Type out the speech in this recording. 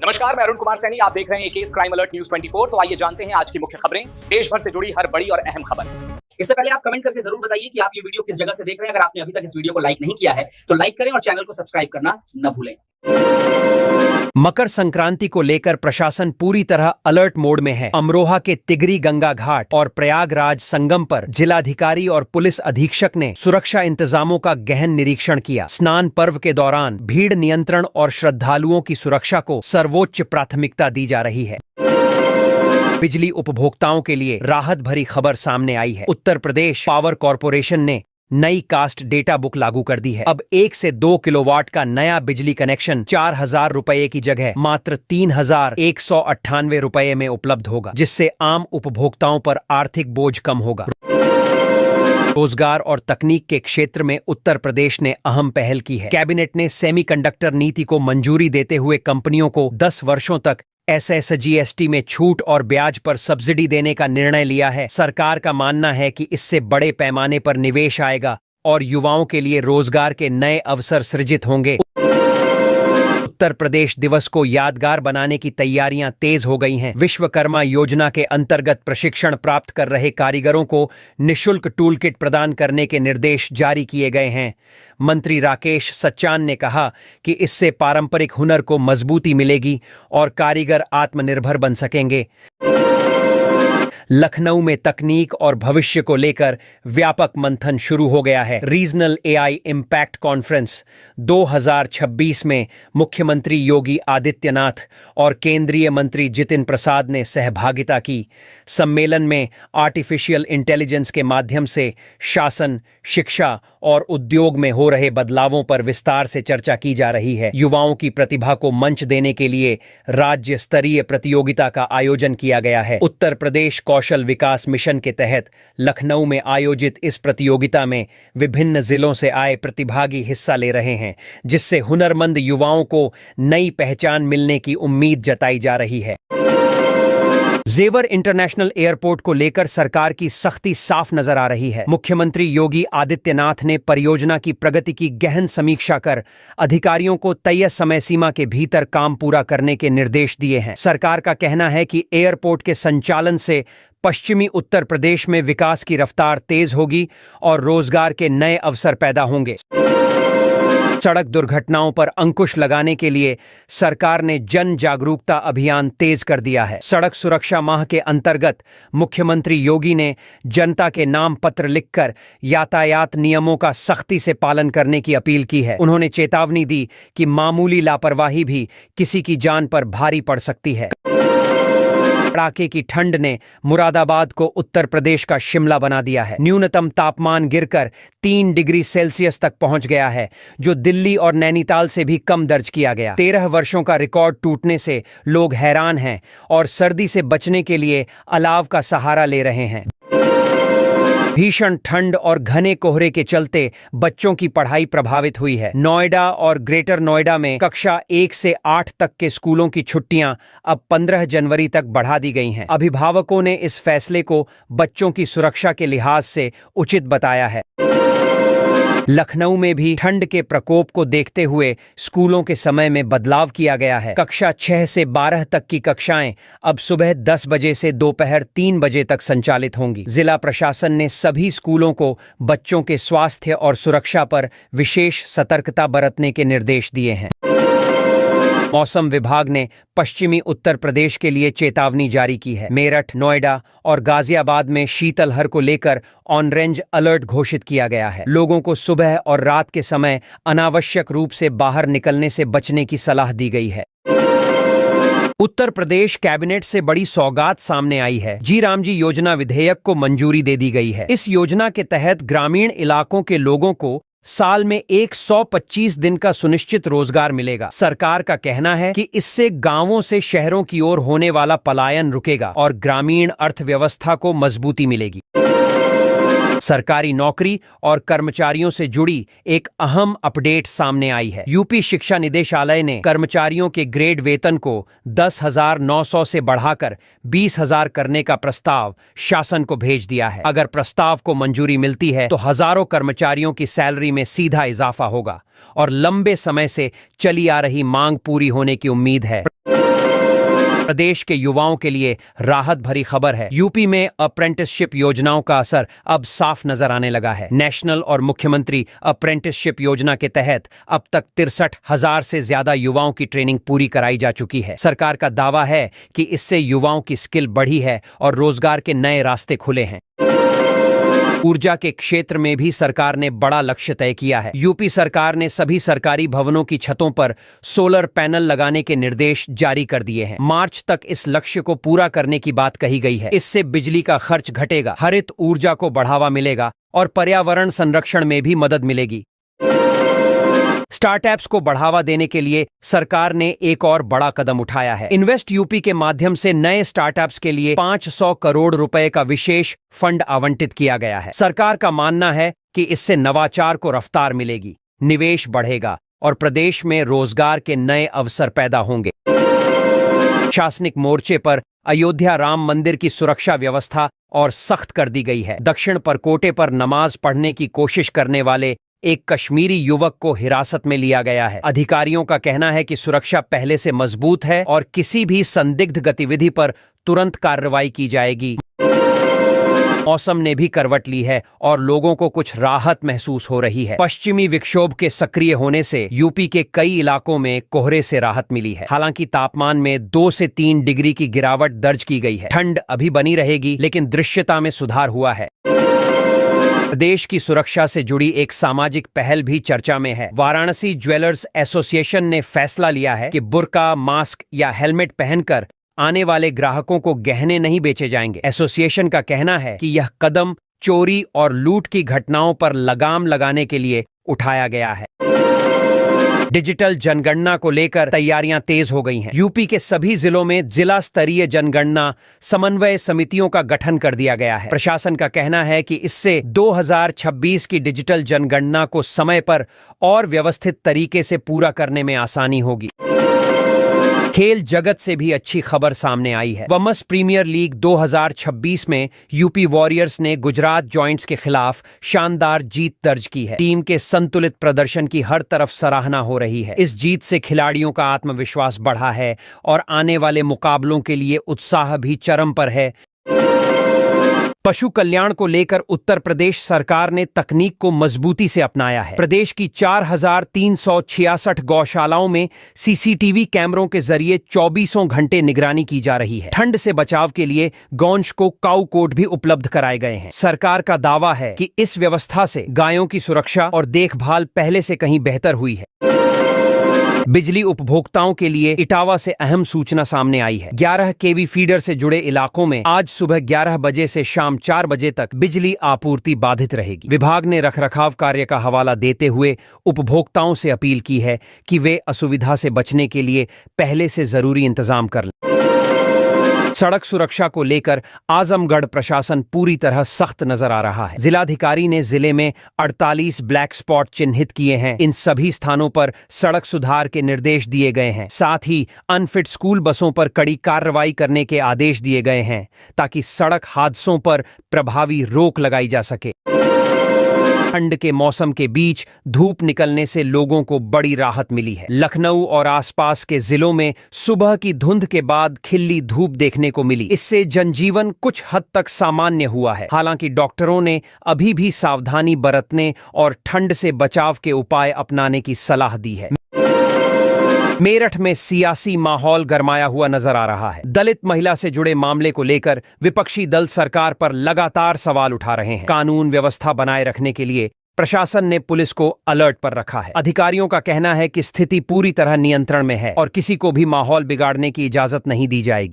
नमस्कार, मैं अरुण कुमार सैनी। आप देख रहे हैं केस क्राइम अलर्ट न्यूज 24। तो आइए जानते हैं आज की मुख्य खबरें, देश भर से जुड़ी हर बड़ी और अहम खबर। इससे पहले आप कमेंट करके जरूर बताइए कि आप ये वीडियो किस जगह से देख रहे हैं। अगर आपने अभी तक इस वीडियो को लाइक नहीं किया है तो लाइक करें और चैनल को सब्सक्राइब करना न भूलें। मकर संक्रांति को लेकर प्रशासन पूरी तरह अलर्ट मोड में है। अमरोहा के तिगरी गंगा घाट और प्रयागराज संगम पर जिलाधिकारी और पुलिस अधीक्षक ने सुरक्षा इंतजामों का गहन निरीक्षण किया। स्नान पर्व के दौरान भीड़ नियंत्रण और श्रद्धालुओं की सुरक्षा को सर्वोच्च प्राथमिकता दी जा रही है। बिजली उपभोक्ताओं के लिए राहत भरी खबर सामने आई है। उत्तर प्रदेश पावर कॉरपोरेशन ने नई कास्ट डेटा बुक लागू कर दी है। अब 1 से 2 किलोवाट का नया बिजली कनेक्शन 4,000 रुपए की जगह मात्र 3,198 रुपए में उपलब्ध होगा, जिससे आम उपभोक्ताओं पर आर्थिक बोझ कम होगा। रोजगार और तकनीक के क्षेत्र में उत्तर प्रदेश ने अहम पहल की है। कैबिनेट ने सेमीकंडक्टर नीति को मंजूरी देते हुए कंपनियों को 10 वर्षों तक SSGST में छूट और ब्याज पर सब्सिडी देने का निर्णय लिया है। सरकार का मानना है कि इससे बड़े पैमाने पर निवेश आएगा और युवाओं के लिए रोजगार के नए अवसर सृजित होंगे। उत्तर प्रदेश दिवस को यादगार बनाने की तैयारियां तेज हो गई हैं। विश्वकर्मा योजना के अंतर्गत प्रशिक्षण प्राप्त कर रहे कारीगरों को निःशुल्क टूल किट प्रदान करने के निर्देश जारी किए गए हैं। मंत्री राकेश सच्चान ने कहा कि इससे पारंपरिक हुनर को मजबूती मिलेगी और कारीगर आत्मनिर्भर बन सकेंगे। लखनऊ में तकनीक और भविष्य को लेकर व्यापक मंथन शुरू हो गया है। रीजनल AI इम्पैक्ट कॉन्फ्रेंस 2026 में मुख्यमंत्री योगी आदित्यनाथ और केंद्रीय मंत्री जितिन प्रसाद ने सहभागिता की। सम्मेलन में आर्टिफिशियल इंटेलिजेंस के माध्यम से शासन, शिक्षा और उद्योग में हो रहे बदलावों पर विस्तार से चर्चा की जा रही है। युवाओं की प्रतिभा को मंच देने के लिए राज्य स्तरीय प्रतियोगिता का आयोजन किया गया है। उत्तर प्रदेश कौशल विकास मिशन के तहत लखनऊ में आयोजित इस प्रतियोगिता में विभिन्न जिलों से आए प्रतिभागी हिस्सा ले रहे हैं, जिससे हुनरमंद युवाओं को नई पहचान मिलने की उम्मीद जताई जा रही है। जेवर इंटरनेशनल एयरपोर्ट को लेकर सरकार की सख्ती साफ नजर आ रही है। मुख्यमंत्री योगी आदित्यनाथ ने परियोजना की प्रगति की गहन समीक्षा कर अधिकारियों को तय समय सीमा के भीतर काम पूरा करने के निर्देश दिए हैं। सरकार का कहना है कि एयरपोर्ट के संचालन से पश्चिमी उत्तर प्रदेश में विकास की रफ्तार तेज होगी और रोजगार के नए अवसर पैदा होंगे। सड़क दुर्घटनाओं पर अंकुश लगाने के लिए सरकार ने जन जागरूकता अभियान तेज कर दिया है। सड़क सुरक्षा माह के अंतर्गत मुख्यमंत्री योगी ने जनता के नाम पत्र लिखकर यातायात नियमों का सख्ती से पालन करने की अपील की है। उन्होंने चेतावनी दी कि मामूली लापरवाही भी किसी की जान पर भारी पड़ सकती है। कड़ाके की ठंड ने मुरादाबाद को उत्तर प्रदेश का शिमला बना दिया है। न्यूनतम तापमान गिरकर 3 डिग्री सेल्सियस तक पहुंच गया है, जो दिल्ली और नैनीताल से भी कम दर्ज किया गया। 13 वर्षों का रिकॉर्ड टूटने से लोग हैरान हैं और सर्दी से बचने के लिए अलाव का सहारा ले रहे हैं। भीषण ठंड और घने कोहरे के चलते बच्चों की पढ़ाई प्रभावित हुई है। नोएडा और ग्रेटर नोएडा में कक्षा 1 से 8 तक के स्कूलों की छुट्टियां अब 15 जनवरी तक बढ़ा दी गई हैं। अभिभावकों ने इस फैसले को बच्चों की सुरक्षा के लिहाज से उचित बताया है। लखनऊ में भी ठंड के प्रकोप को देखते हुए स्कूलों के समय में बदलाव किया गया है। कक्षा 6 से 12 तक की कक्षाएं अब सुबह 10 बजे से दोपहर 3 बजे तक संचालित होंगी। जिला प्रशासन ने सभी स्कूलों को बच्चों के स्वास्थ्य और सुरक्षा पर विशेष सतर्कता बरतने के निर्देश दिए हैं। मौसम विभाग ने पश्चिमी उत्तर प्रदेश के लिए चेतावनी जारी की है। मेरठ, नोएडा और गाजियाबाद में शीतलहर को लेकर ऑरेंज अलर्ट घोषित किया गया है। लोगों को सुबह और रात के समय अनावश्यक रूप से बाहर निकलने से बचने की सलाह दी गई है। उत्तर प्रदेश कैबिनेट से बड़ी सौगात सामने आई है। जी राम जी योजना विधेयक को मंजूरी दे दी गई है। इस योजना के तहत ग्रामीण इलाकों के लोगों को साल में 125 दिन का सुनिश्चित रोजगार मिलेगा। सरकार का कहना है कि इससे गांवों से शहरों की ओर होने वाला पलायन रुकेगा और ग्रामीण अर्थव्यवस्था को मजबूती मिलेगी। सरकारी नौकरी और कर्मचारियों से जुड़ी एक अहम अपडेट सामने आई है। यूपी शिक्षा निदेशालय ने कर्मचारियों के ग्रेड वेतन को 10,900 से बढ़ाकर 20,000 करने का प्रस्ताव शासन को भेज दिया है। अगर प्रस्ताव को मंजूरी मिलती है तो हजारों कर्मचारियों की सैलरी में सीधा इजाफा होगा और लंबे समय से चली आ रही मांग पूरी होने की उम्मीद है। प्रदेश के युवाओं के लिए राहत भरी खबर है। यूपी में अप्रेंटिसशिप योजनाओं का असर अब साफ नजर आने लगा है। नेशनल और मुख्यमंत्री अप्रेंटिसशिप योजना के तहत अब तक 63,000 से ज्यादा युवाओं की ट्रेनिंग पूरी कराई जा चुकी है। सरकार का दावा है कि इससे युवाओं की स्किल बढ़ी है और रोजगार के नए रास्ते खुले हैं। ऊर्जा के क्षेत्र में भी सरकार ने बड़ा लक्ष्य तय किया है। यूपी सरकार ने सभी सरकारी भवनों की छतों पर सोलर पैनल लगाने के निर्देश जारी कर दिए हैं। मार्च तक इस लक्ष्य को पूरा करने की बात कही गई है। इससे बिजली का खर्च घटेगा, हरित ऊर्जा को बढ़ावा मिलेगा और पर्यावरण संरक्षण में भी मदद मिलेगी। स्टार्टअप्स को बढ़ावा देने के लिए सरकार ने एक और बड़ा कदम उठाया है। इन्वेस्ट यूपी के माध्यम से नए स्टार्टअप्स के लिए 500 करोड़ रुपए का विशेष फंड आवंटित किया गया है। सरकार का मानना है कि इससे नवाचार को रफ्तार मिलेगी, निवेश बढ़ेगा और प्रदेश में रोजगार के नए अवसर पैदा होंगे। प्रशासनिक मोर्चे पर अयोध्या राम मंदिर की सुरक्षा व्यवस्था और सख्त कर दी गई है। दक्षिण परकोटे पर नमाज पढ़ने की कोशिश करने वाले एक कश्मीरी युवक को हिरासत में लिया गया है। अधिकारियों का कहना है कि सुरक्षा पहले से मजबूत है और किसी भी संदिग्ध गतिविधि पर तुरंत कार्रवाई की जाएगी। मौसम ने भी करवट ली है और लोगों को कुछ राहत महसूस हो रही है। पश्चिमी विक्षोभ के सक्रिय होने से यूपी के कई इलाकों में कोहरे से राहत मिली है। हालांकि तापमान में 2 से 3 डिग्री की गिरावट दर्ज की गई है। ठंड अभी बनी रहेगी, लेकिन दृश्यता में सुधार हुआ है। प्रदेश की सुरक्षा से जुड़ी एक सामाजिक पहल भी चर्चा में है। वाराणसी ज्वेलर्स एसोसिएशन ने फैसला लिया है कि बुर्का, मास्क या हेलमेट पहनकर आने वाले ग्राहकों को गहने नहीं बेचे जाएंगे। एसोसिएशन का कहना है कि यह कदम चोरी और लूट की घटनाओं पर लगाम लगाने के लिए उठाया गया है। डिजिटल जनगणना को लेकर तैयारियां तेज हो गई हैं। यूपी के सभी जिलों में जिला स्तरीय जनगणना समन्वय समितियों का गठन कर दिया गया है। प्रशासन का कहना है कि इससे 2026 की डिजिटल जनगणना को समय पर और व्यवस्थित तरीके से पूरा करने में आसानी होगी। खेल जगत से भी अच्छी खबर सामने आई है। वुमेन्स प्रीमियर लीग 2026 में यूपी वॉरियर्स ने गुजरात जॉइंट्स के खिलाफ शानदार जीत दर्ज की है। टीम के संतुलित प्रदर्शन की हर तरफ सराहना हो रही है। इस जीत से खिलाड़ियों का आत्मविश्वास बढ़ा है और आने वाले मुकाबलों के लिए उत्साह भी चरम पर है। पशु कल्याण को लेकर उत्तर प्रदेश सरकार ने तकनीक को मजबूती से अपनाया है। प्रदेश की 4,366 गौशालाओं में सीसीटीवी कैमरों के जरिए 24 घंटे निगरानी की जा रही है। ठंड से बचाव के लिए गौंश को काऊ कोट भी उपलब्ध कराए गए हैं। सरकार का दावा है कि इस व्यवस्था से गायों की सुरक्षा और देखभाल पहले से कहीं बेहतर हुई है। बिजली उपभोक्ताओं के लिए इटावा से अहम सूचना सामने आई है। 11 केवी फीडर से जुड़े इलाकों में आज सुबह 11 बजे से शाम 4 बजे तक बिजली आपूर्ति बाधित रहेगी। विभाग ने रखरखाव कार्य का हवाला देते हुए उपभोक्ताओं से अपील की है कि वे असुविधा से बचने के लिए पहले से जरूरी इंतजाम कर लें। सड़क सुरक्षा को लेकर आजमगढ़ प्रशासन पूरी तरह सख्त नजर आ रहा है। जिलाधिकारी ने जिले में 48 ब्लैक स्पॉट चिन्हित किए हैं। इन सभी स्थानों पर सड़क सुधार के निर्देश दिए गए हैं। साथ ही अनफिट स्कूल बसों पर कड़ी कार्रवाई करने के आदेश दिए गए हैं ताकि सड़क हादसों पर प्रभावी रोक लगाई जा सके। ठंड के मौसम के बीच धूप निकलने से लोगों को बड़ी राहत मिली है। लखनऊ और आसपास के जिलों में सुबह की धुंध के बाद खिली धूप देखने को मिली। इससे जनजीवन कुछ हद तक सामान्य हुआ है। हालांकि डॉक्टरों ने अभी भी सावधानी बरतने और ठंड से बचाव के उपाय अपनाने की सलाह दी है। मेरठ में सियासी माहौल गरमाया हुआ नजर आ रहा है। दलित महिला से जुड़े मामले को लेकर विपक्षी दल सरकार पर लगातार सवाल उठा रहे हैं। कानून व्यवस्था बनाए रखने के लिए प्रशासन ने पुलिस को अलर्ट पर रखा है। अधिकारियों का कहना है कि स्थिति पूरी तरह नियंत्रण में है और किसी को भी माहौल बिगाड़ने की इजाजत नहीं दी जाएगी।